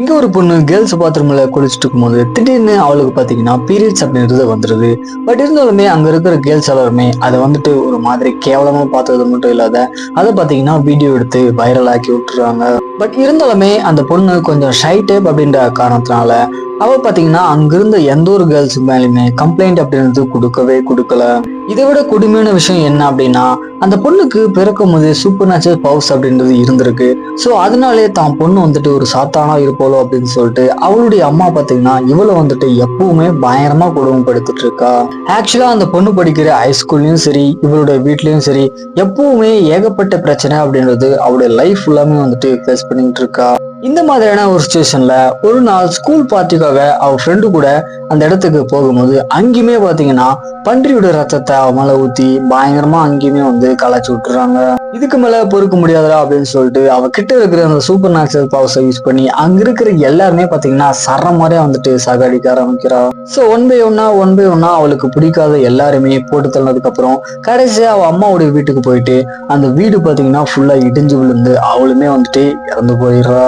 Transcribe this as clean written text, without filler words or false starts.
இங்க ஒரு பொண்ணு கேர்ள்ஸ் பாத்ரூம்ல குளிச்சுட்டு இருக்கும்போது திடீர்னு அவளுக்கு பாத்தீங்கன்னா பீரியட்ஸ் அப்படின்றது வந்துருது. பட் இருந்தாலுமே அங்க இருக்கிற கேர்ள்ஸ் எல்லாருமே அதை வந்துட்டு ஒரு மாதிரி கேவலமா பார்த்தது மட்டும் இல்லாத அதை பாத்தீங்கன்னா வீடியோ எடுத்து வைரல் ஆக்கி விட்டுறாங்க. பட் இருந்தாலுமே அந்த பொண்ணு கொஞ்சம் ஷை டைப் அப்படின்ற காரணத்தினால அவ பாத்தீங்கன்னா அங்கிருந்த எந்த ஒரு கேர்ள்ஸ் மேலுமே கம்ப்ளைண்ட் அப்படின்றது கொடுக்கவே கொடுக்கல. இதை விட கொடுமையான விஷயம் என்ன அப்படின்னா, அந்த பொண்ணுக்கு பிறக்கும் போது சூப்பர் நேச்சுரல் பவர்ஸ் அப்படின்றது இருந்திருக்கு. ஸோ அதனாலே தான் பொண்ணு வந்துட்டு ஒரு சாத்தானா இருப்போலோ அப்படின்னு சொல்லிட்டு அவளுடைய அம்மா பாத்தீங்கன்னா இவளை வந்துட்டு எப்பவுமே பயங்கரமா கொடுமைப்படுத்திட்டு இருக்கா. ஆக்சுவலா அந்த பொண்ணு படிக்கிற ஹைஸ்கூல்லயும் சரி இவளுடைய வீட்லயும் சரி எப்பவுமே ஏகப்பட்ட பிரச்சனை அப்படின்றது அவளுடைய லைஃப் ஃபுல்லாமே வந்துட்டு ஃபேஸ் பண்ணிட்டு இருக்கா. இந்த மாதிரியான ஒரு சுச்சுவேஷன்ல ஒரு நாள் ஸ்கூல் பார்ட்டிக்காக அவ ஃப்ரெண்டு கூட அந்த இடத்துக்கு போகும்போது அங்கேயுமே பாத்தீங்கன்னா பன்றியோட ரத்தத்தை அவ மேல ஊத்தி பயங்கரமா அங்கேயுமே வந்து கலாச்சி விட்டுறாங்க. இதுக்கு மேல பொறுக்க முடியாதா அப்படின்னு சொல்லிட்டு அவ கிட்ட இருக்கிற அந்த சூப்பர் நேச்சுரல் பவர்ஸை யூஸ் பண்ணி அங்க இருக்கிற எல்லாருமே பாத்தீங்கன்னா சர மாதிரியா வந்துட்டு சாகடிக்க ஆரம்பிக்கிறா. சோ ஒன் பை ஒன்னா அவளுக்கு பிடிக்காத எல்லாருமே போட்டு தள்ளதுக்கு அப்புறம் கடைசியா அவ அம்மாவுடைய வீட்டுக்கு போயிட்டு அந்த வீடு பாத்தீங்கன்னா ஃபுல்லா இடிஞ்சு விழுந்து அவளுமே வந்துட்டு இறந்து போயிடுறா.